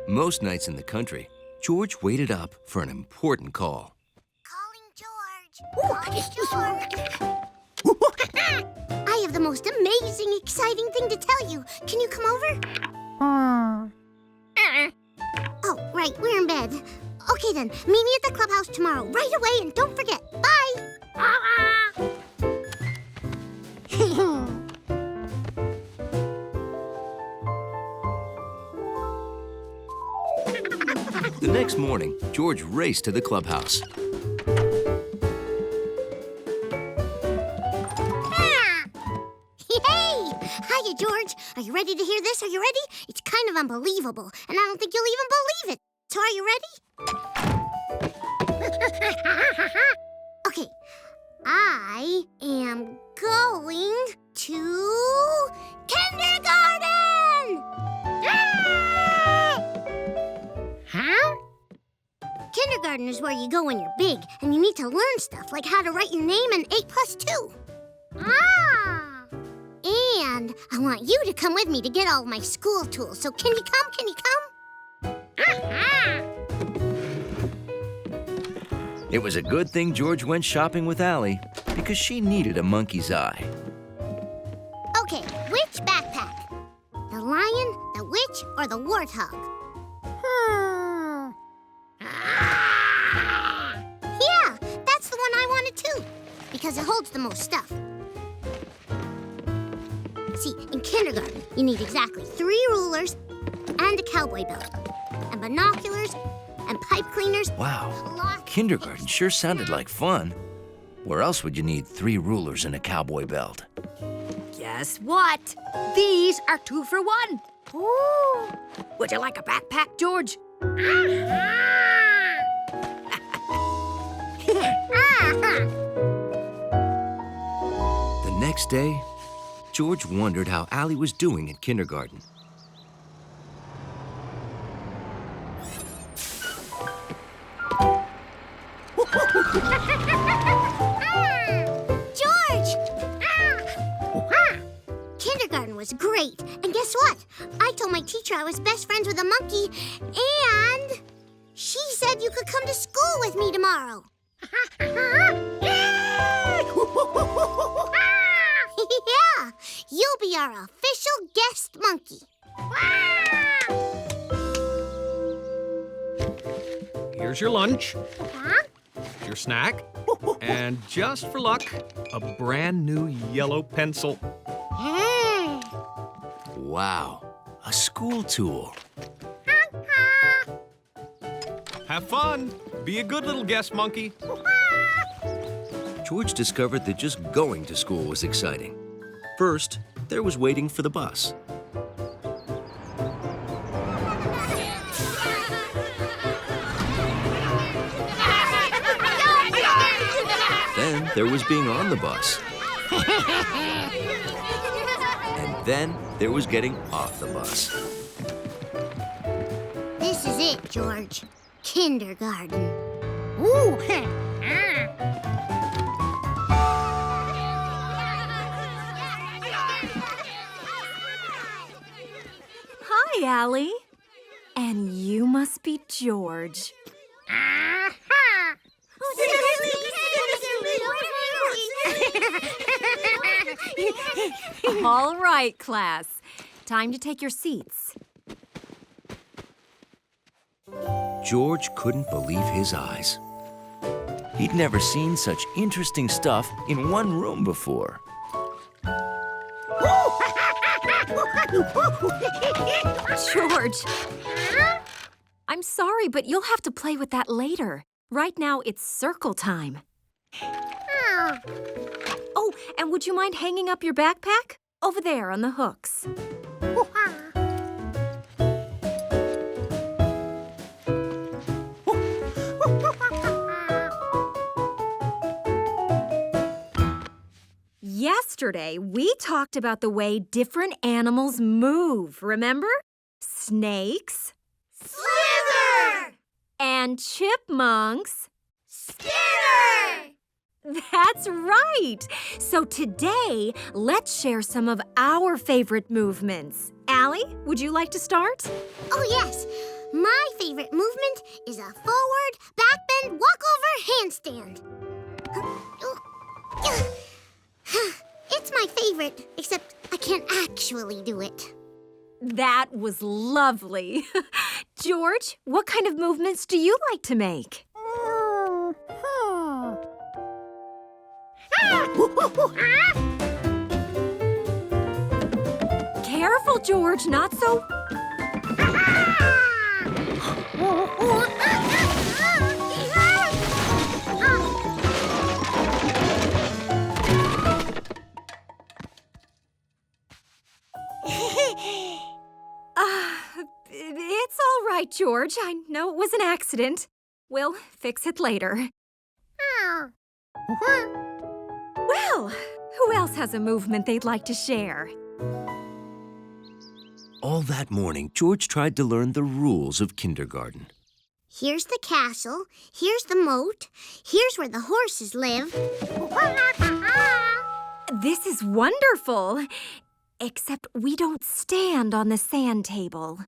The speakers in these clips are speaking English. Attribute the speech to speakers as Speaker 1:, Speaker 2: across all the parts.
Speaker 1: Most nights in the country, George waited up for an important call.
Speaker 2: Calling George. I have the most amazing, exciting thing to tell you. Can you come over? Oh, right, we're in bed. Okay then, meet me at the clubhouse tomorrow, right away, and don't forget. Bye!
Speaker 1: The next morning, George raced to the clubhouse.
Speaker 2: Hey! Hiya, George. Are you ready to hear this? Are you ready? It's kind of unbelievable, and I don't think you'll even believe it. So are you ready? Okay. I am going to kindergarten! Huh? Kindergarten is where you go when you're big, and you need to learn stuff like how to write your name and 8 plus 2. Ah! And I want you to come with me to get all of my school tools. So can you come? Can you come?
Speaker 1: It was a good thing George went shopping with Allie because she needed a monkey's eye.
Speaker 2: Okay, which backpack? The lion, the witch, or the warthog? Yeah, that's the one I wanted too, because it holds the most stuff. See, in kindergarten, you need exactly 3 rulers and a cowboy belt, and binoculars, and pipe cleaners.
Speaker 1: Wow, kindergarten sure sounded like fun. Where else would you need 3 rulers and a cowboy belt?
Speaker 3: Guess what? These are 2 for 1. Ooh. Would you like a backpack, George?
Speaker 1: The next day, George wondered how Allie was doing at kindergarten.
Speaker 2: George! Kindergarten was great. And guess what? I told my teacher I was best friends with a monkey, and she said you could come to school with me tomorrow. Yeah, you'll be our official guest monkey.
Speaker 4: Here's your lunch,
Speaker 2: Huh?
Speaker 4: your snack, and just for luck, a brand new yellow pencil.
Speaker 1: Wow, a school tool.
Speaker 4: Have fun. Be a good little guest monkey.
Speaker 1: George discovered that just going to school was exciting. First, there was waiting for the bus. Then there was being on the bus. And then there was getting off the bus.
Speaker 2: This is it, George. Kindergarten. Ooh.
Speaker 3: Hi, Allie. And you must be George. All right, class. Time to take your seats.
Speaker 1: George couldn't believe his eyes. He'd never seen such interesting stuff in one room before.
Speaker 3: George, I'm sorry, but you'll have to play with that later. Right now, it's circle time. Oh, and would you mind hanging up your backpack? Over there on the hooks. Yesterday, we talked about the way different animals move, remember? Snakes.
Speaker 2: Slither!
Speaker 3: And chipmunks.
Speaker 2: Skinner!
Speaker 3: That's right! So today, let's share some of our favorite movements. Allie, would you like to start?
Speaker 2: Oh, yes. favorite movement is a forward, backbend, walkover, handstand. It's my favorite, except I can't actually do it.
Speaker 3: That was lovely. George, what kind of movements do you like to make? Careful, George, not so... It's all right, George. I know it was an accident. We'll fix it later. Well, who else has a movement they'd like to share?
Speaker 1: All that morning, George tried to learn the rules of kindergarten.
Speaker 2: Here's the castle, here's the moat, here's where the horses live.
Speaker 3: This is wonderful. Except we don't stand on the sand table.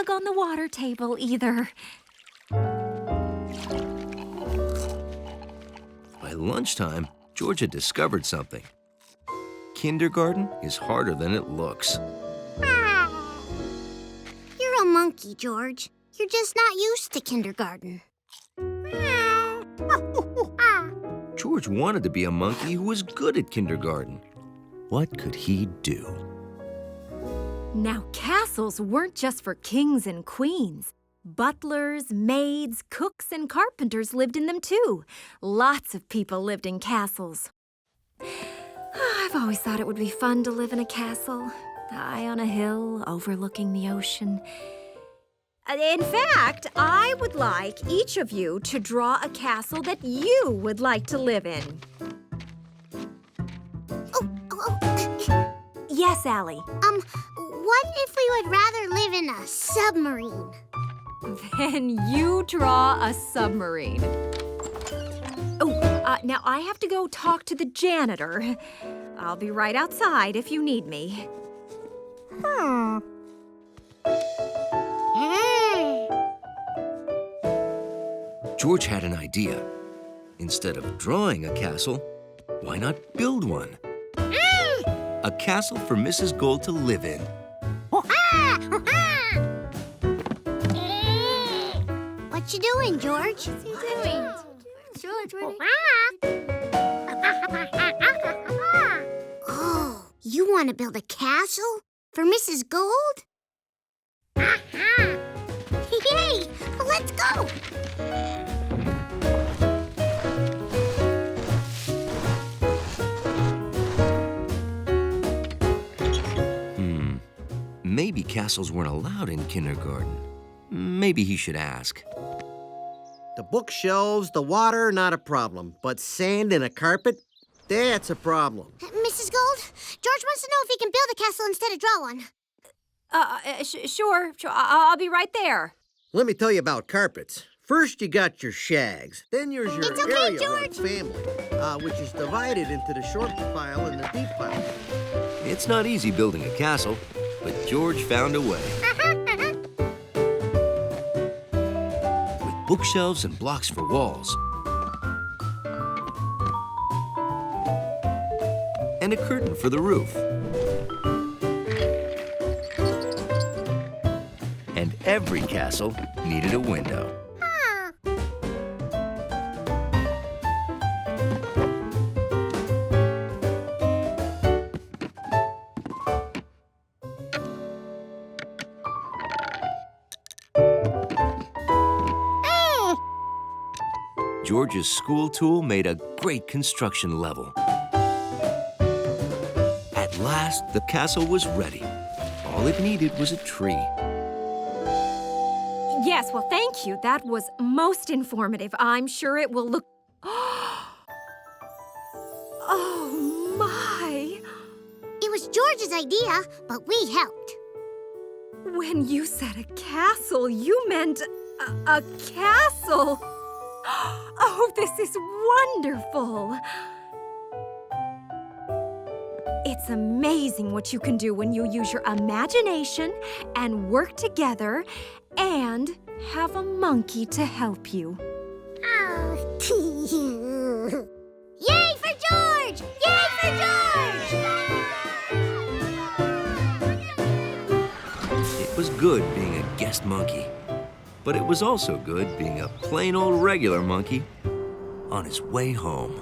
Speaker 3: On the water table either.
Speaker 1: By lunchtime, George had discovered something. Kindergarten is harder than it looks.
Speaker 2: You're a monkey, George. You're just not used to kindergarten.
Speaker 1: George wanted to be a monkey who was good at kindergarten. What could he do?
Speaker 3: Now, castles weren't just for kings and queens. Butlers, maids, cooks, and carpenters lived in them, too. Lots of people lived in castles. I've always thought it would be fun to live in a castle, high on a hill overlooking the ocean. In fact, I would like each of you to draw a castle that you would like to live in. Yes, Allie.
Speaker 2: What if we would rather live in a submarine?
Speaker 3: Then you draw a submarine. Oh, now I have to go talk to the janitor. I'll be right outside if you need me.
Speaker 1: George had an idea. Instead of drawing a castle, why not build one? A castle for Mrs. Gold to live in.
Speaker 2: What you doing, George? What's he doing? George, Oh, you want to build a castle for Mrs. Gold? Yay! Let's go!
Speaker 1: Maybe castles weren't allowed in kindergarten. Maybe he should ask.
Speaker 5: The bookshelves, the water, not a problem. But sand in a carpet? That's a problem.
Speaker 2: Mrs. Gold, George wants to know if he can build a castle instead of draw one.
Speaker 3: Sure. I'll be right there.
Speaker 5: Let me tell you about carpets. First, you got your shags. Then there's your
Speaker 2: It's okay,
Speaker 5: area
Speaker 2: George.
Speaker 5: family, which is divided into the short pile and the deep pile.
Speaker 1: It's not easy building a castle, but George found a way. With bookshelves and blocks for walls, and a curtain for the roof. And every castle needed a window. George's school tool made a great construction level. At last, the castle was ready. All it needed was a tree.
Speaker 3: Yes, well, thank you. That was most informative. I'm sure it will look... Oh, my!
Speaker 2: It was George's idea, but we helped.
Speaker 3: When you said a castle, you meant a castle. Oh, this is wonderful. It's amazing what you can do when you use your imagination and work together and have a monkey to help you.
Speaker 2: Oh. Yay for George! Yay for George!
Speaker 1: It was good being a guest monkey, but it was also good being a plain old regular monkey on his way home.